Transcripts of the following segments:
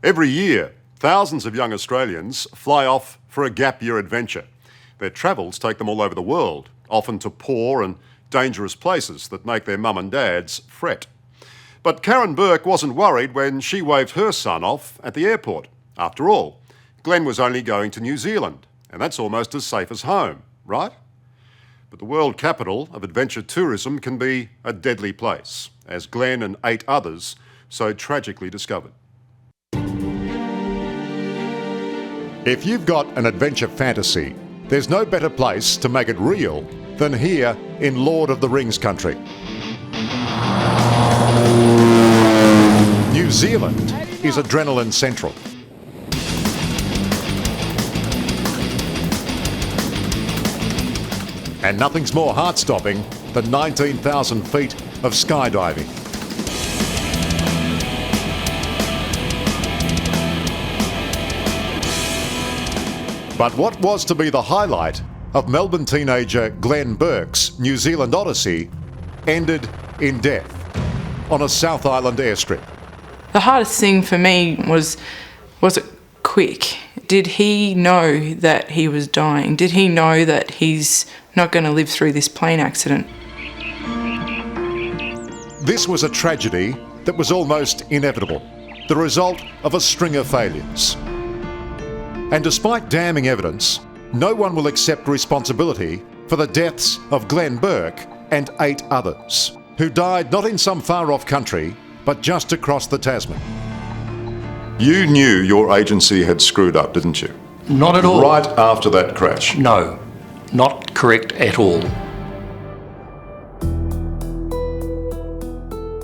Every year, thousands of young Australians fly off for a gap year adventure. Their travels take them all over the world, often to poor and dangerous places that make their mum and dads fret. But Karen Burke wasn't worried when she waved her son off at the airport. After all, Glenn was only going to New Zealand, and that's almost as safe as home, right? But the world capital of adventure tourism can be a deadly place, as Glenn and 8 others so tragically discovered. If you've got an adventure fantasy, there's no better place to make it real than here in Lord of the Rings country. New Zealand is adrenaline central. And nothing's more heart-stopping than 19,000 feet of skydiving. But what was to be the highlight of Melbourne teenager Glenn Burke's New Zealand odyssey ended in death on a South Island airstrip. The hardest thing for me was it quick? Did he know that he was dying? Did he know that he's not going to live through this plane accident? This was a tragedy that was almost inevitable, the result of a string of failures. And despite damning evidence, no one will accept responsibility for the deaths of Glenn Burke and 8 others, who died not in some far-off country, but just across the Tasman. You knew your agency had screwed up, didn't you? Not at all. Right after that crash? No, not correct at all.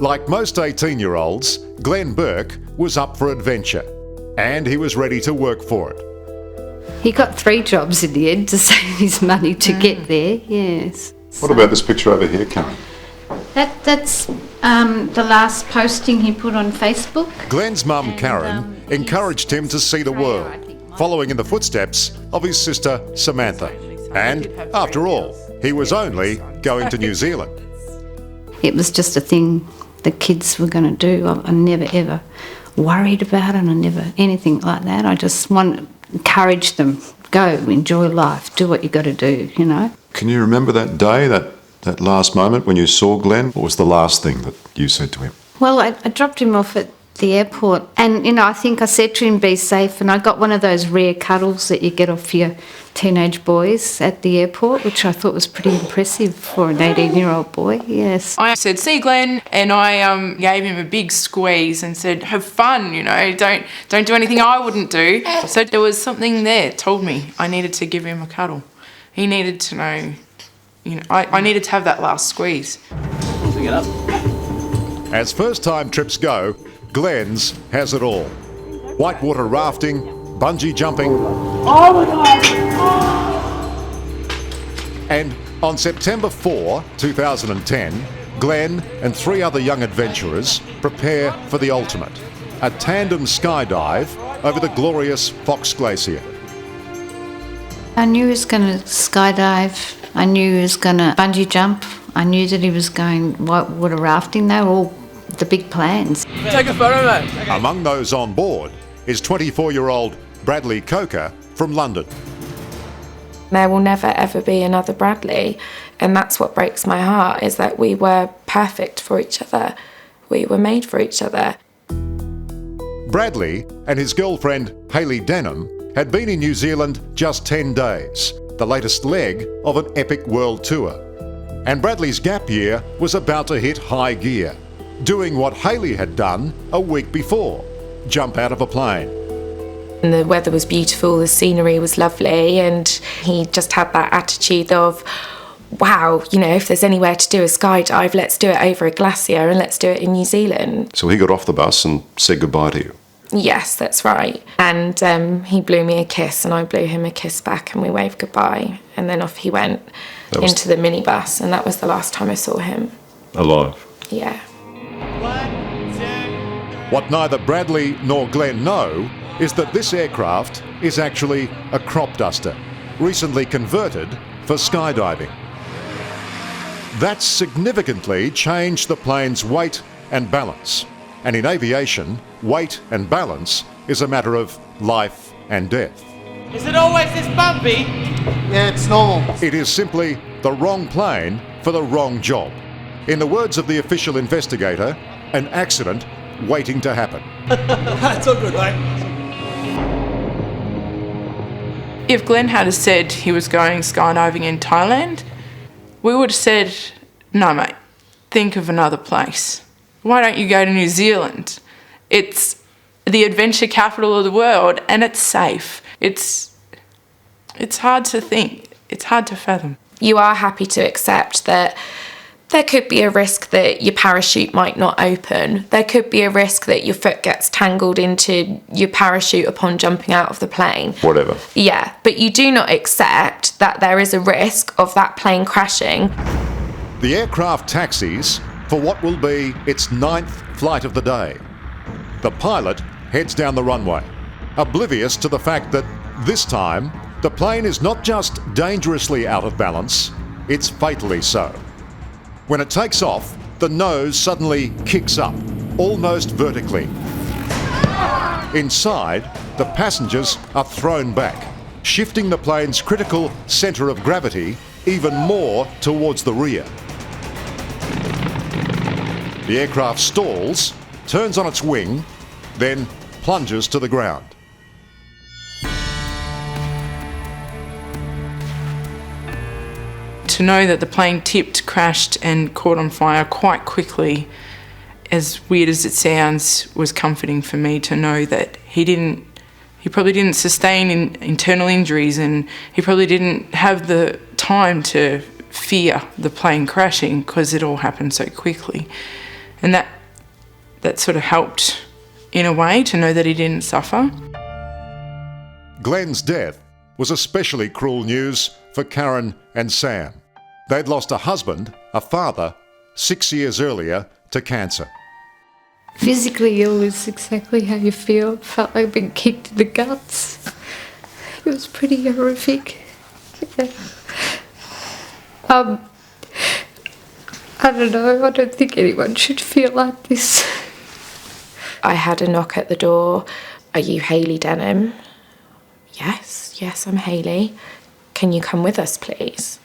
Like most 18-year-olds, Glenn Burke was up for adventure, and he was ready to work for it. He got 3 jobs in the end to save his money to get there, yes. What about this picture over here, Karen? That's the last posting he put on Facebook. Glenn's mum, Karen, encouraged him to see the world, following in the footsteps of his sister, Samantha. And, after all, he was only going to New Zealand. It was just a thing the kids were going to do. I never ever worried about it. I never anything like that. I just want to encourage them, go, enjoy life, do what you got to do, you know. Can you remember that day, that last moment when you saw Glenn? What was the last thing that you said to him? Well, I dropped him off at the airport and, you know, I think I said to him, be safe, and I got one of those rare cuddles that you get off your teenage boys at the airport, which I thought was pretty impressive for an 18-year-old boy, yes. I said, see Glenn, and I gave him a big squeeze and said, have fun, you know, don't do anything I wouldn't do. So there was something there that told me I needed to give him a cuddle. He needed to know, you know, I needed to have that last squeeze. Get up. As first-time trips go, Glenn's has it all. Whitewater rafting, bungee jumping. Oh my God! And on September 4, 2010, Glenn and 3 other young adventurers prepare for the ultimate, a tandem skydive over the glorious Fox Glacier. I knew he was going to skydive. I knew he was going to bungee jump. I knew that he was going whitewater rafting. They were all the big plans. Take a photo, mate. Okay. Among those on board is 24-year-old Bradley Coker from London. There will never ever be another Bradley, and that's what breaks my heart, is that we were perfect for each other. We were made for each other. Bradley and his girlfriend Hayley Denham had been in New Zealand just 10 days, the latest leg of an epic world tour. And Bradley's gap year was about to hit high gear, doing what Hayley had done a week before, jump out of a plane. And the weather was beautiful, the scenery was lovely, and he just had that attitude of, wow, you know, if there's anywhere to do a skydive, let's do it over a glacier and let's do it in New Zealand. So he got off the bus and said goodbye to you? Yes, that's right. And he blew me a kiss and I blew him a kiss back and we waved goodbye. And then off he went into the minibus, and that was the last time I saw him. Alive? Yeah. What neither Bradley nor Glenn know is that this aircraft is actually a crop duster, recently converted for skydiving. That's significantly changed the plane's weight and balance. And in aviation, weight and balance is a matter of life and death. Is it always this bumpy? Yeah, it's normal. It is simply the wrong plane for the wrong job. In the words of the official investigator, an accident waiting to happen. It's all good, mate. If Glenn had said he was going skydiving in Thailand, we would have said, no mate, think of another place. Why don't you go to New Zealand? It's the adventure capital of the world and it's safe. It's hard to think. It's hard to fathom. You are happy to accept that there could be a risk that your parachute might not open. There could be a risk that your foot gets tangled into your parachute upon jumping out of the plane. Whatever. Yeah, but you do not accept that there is a risk of that plane crashing. The aircraft taxis for what will be its 9th flight of the day. The pilot heads down the runway, oblivious to the fact that this time the plane is not just dangerously out of balance, it's fatally so. When it takes off, the nose suddenly kicks up, almost vertically. Inside, the passengers are thrown back, shifting the plane's critical centre of gravity even more towards the rear. The aircraft stalls, turns on its wing, then plunges to the ground. To know that the plane tipped, crashed and caught on fire quite quickly, as weird as it sounds, was comforting for me to know that he probably didn't sustain internal injuries and he probably didn't have the time to fear the plane crashing because it all happened so quickly. And that sort of helped in a way to know that he didn't suffer. Glenn's death was especially cruel news for Karen and Sam. They'd lost a husband, a father, 6 years earlier to cancer. Physically ill is exactly how you feel. Felt like I'd been kicked in the guts. It was pretty horrific. Yeah. I don't know, I don't think anyone should feel like this. I had a knock at the door. Are you Hayley Denham? Yes, I'm Hayley. Can you come with us, please?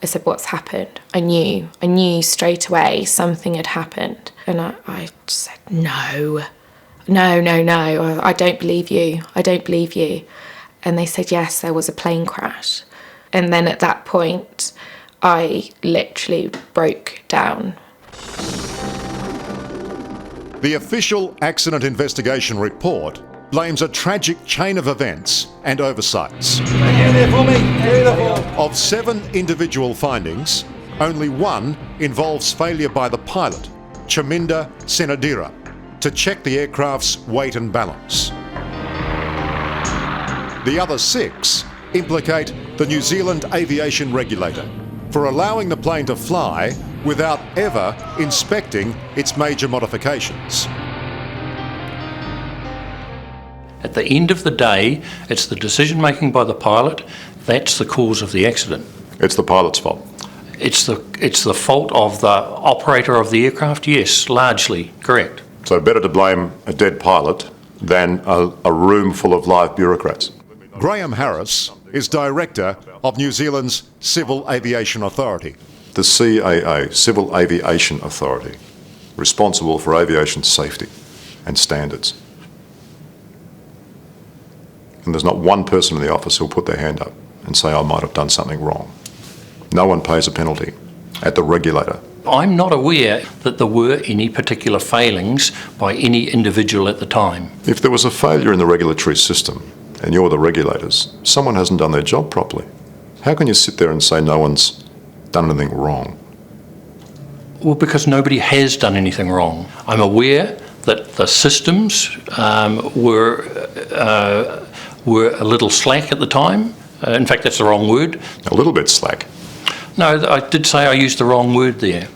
I said, what's happened? I knew straight away something had happened. And I said, no, I don't believe you. And they said, yes, there was a plane crash. And then at that point, I literally broke down. The official accident investigation report blames a tragic chain of events and oversights. Of 7 individual findings, only 1 involves failure by the pilot, Chaminda Senadira, to check the aircraft's weight and balance. The other 6 implicate the New Zealand aviation regulator for allowing the plane to fly without ever inspecting its major modifications. At the end of the day, it's the decision making by the pilot that's the cause of the accident. It's the pilot's fault. It's the fault of the operator of the aircraft, yes, largely, correct. So better to blame a dead pilot than a room full of live bureaucrats. Graham Harris is Director of New Zealand's Civil Aviation Authority. The CAA, Civil Aviation Authority, responsible for aviation safety and standards. And there's not one person in the office who'll put their hand up and say, I might have done something wrong. No one pays a penalty at the regulator. I'm not aware that there were any particular failings by any individual at the time. If there was a failure in the regulatory system and you're the regulators, someone hasn't done their job properly. How can you sit there and say no one's done anything wrong? Well, because nobody has done anything wrong. I'm aware that the systems were a little slack at the time. In fact, that's the wrong word. A little bit slack. No, I did say I used the wrong word there.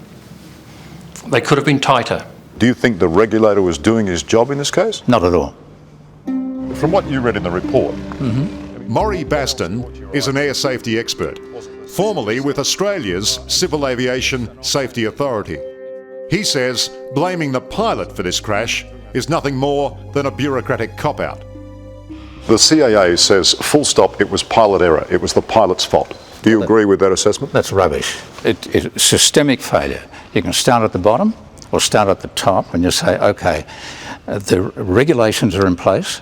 They could have been tighter. Do you think the regulator was doing his job in this case? Not at all. From what you read in the report, Maury Baston is an air safety expert, formerly with Australia's Civil Aviation Safety Authority. He says blaming the pilot for this crash is nothing more than a bureaucratic cop-out. The CAA says, full stop, it was pilot error. It was the pilot's fault. Do you agree with that assessment? That's rubbish. It's systemic failure. You can start at the bottom or start at the top and you say, okay, the regulations are in place.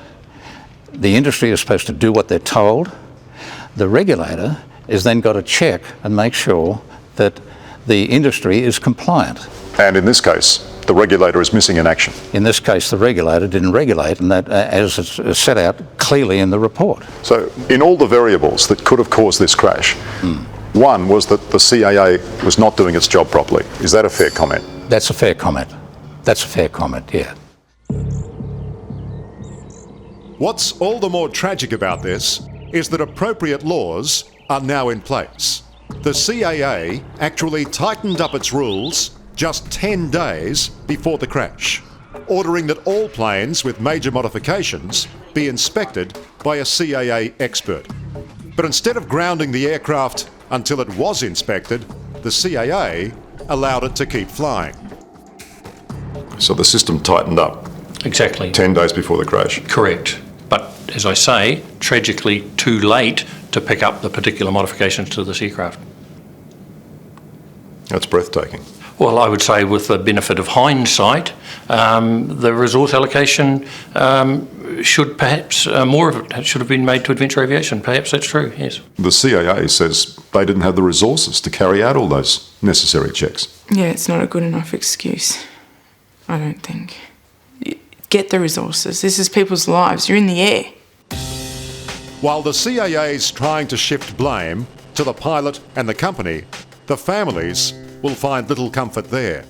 The industry is supposed to do what they're told. The regulator is then got to check and make sure that the industry is compliant. And in this case, the regulator is missing in action. In this case, the regulator didn't regulate, and that, as it's set out clearly in the report. So, in all the variables that could have caused this crash, one was that the CAA was not doing its job properly. Is that a fair comment? That's a fair comment. That's a fair comment, yeah. What's all the more tragic about this is that appropriate laws are now in place. The CAA actually tightened up its rules just 10 days before the crash, ordering that all planes with major modifications be inspected by a CAA expert. But instead of grounding the aircraft until it was inspected, the CAA allowed it to keep flying. So the system tightened up. Exactly. 10 days before the crash. Correct. But as I say, tragically too late to pick up the particular modifications to this aircraft. That's breathtaking. Well, I would say with the benefit of hindsight, the resource allocation should perhaps, more of it should have been made to adventure aviation. Perhaps that's true, yes. The CAA says they didn't have the resources to carry out all those necessary checks. Yeah, it's not a good enough excuse, I don't think. Get the resources. This is people's lives. You're in the air. While the CAA's trying to shift blame to the pilot and the company, the families will find little comfort there.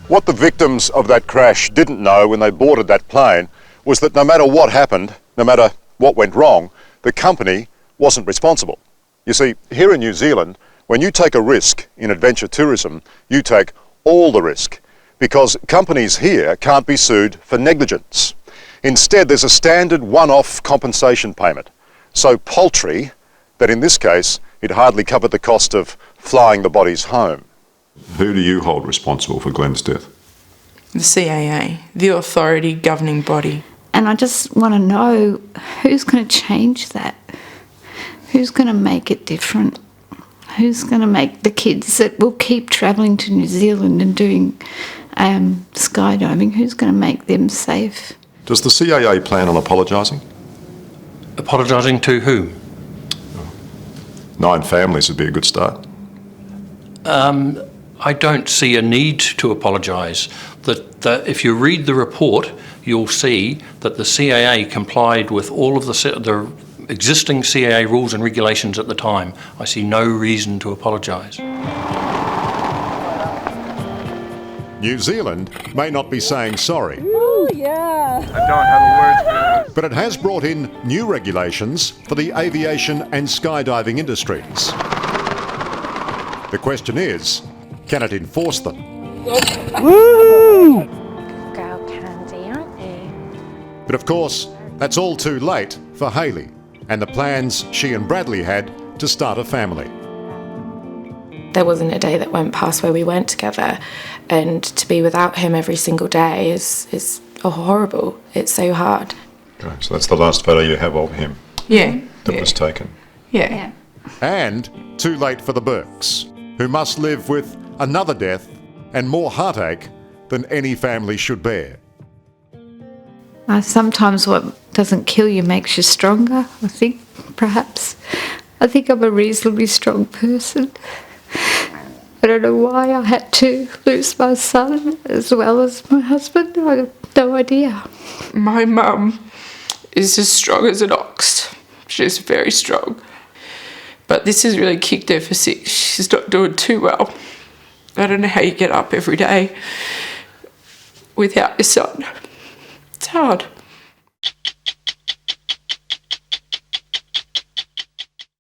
What the victims of that crash didn't know when they boarded that plane was that no matter what happened, no matter what went wrong, the company wasn't responsible. You see, here in New Zealand, when you take a risk in adventure tourism, you take all the risk, because companies here can't be sued for negligence. Instead, there's a standard one-off compensation payment, so paltry that in this case, it hardly covered the cost of flying the bodies home. Who do you hold responsible for Glenn's death? The CAA, the authority governing body. And I just want to know who's going to change that? Who's going to make it different? Who's going to make the kids that will keep travelling to New Zealand and doing skydiving, who's going to make them safe? Does the CAA plan on apologising? Apologising to whom? 9 families would be a good start. I don't see a need to apologise. If you read the report, you'll see that the CAA complied with all of the existing CAA rules and regulations at the time. I see no reason to apologise. New Zealand may not be saying sorry. Ooh, yeah. I don't have the words for it. But it has brought in new regulations for the aviation and skydiving industries. The question is, can it enforce them? Woo! Girl Candy, aren't you? But of course, that's all too late for Hayley and the plans she and Bradley had to start a family. There wasn't a day that went past where we weren't together, and to be without him every single day is horrible. It's so hard. Okay, so that's the last photo you have of him Yeah. that was taken. Yeah. And too late for the Burkes, who must live with another death and more heartache than any family should bear. Sometimes what doesn't kill you makes you stronger, I think, perhaps. I think I'm a reasonably strong person. I don't know why I had to lose my son as well as my husband. I have no idea. My mum is as strong as an ox. She's very strong. But this has really kicked her for 6. She's not doing too well. I don't know how you get up every day without your son. It's hard.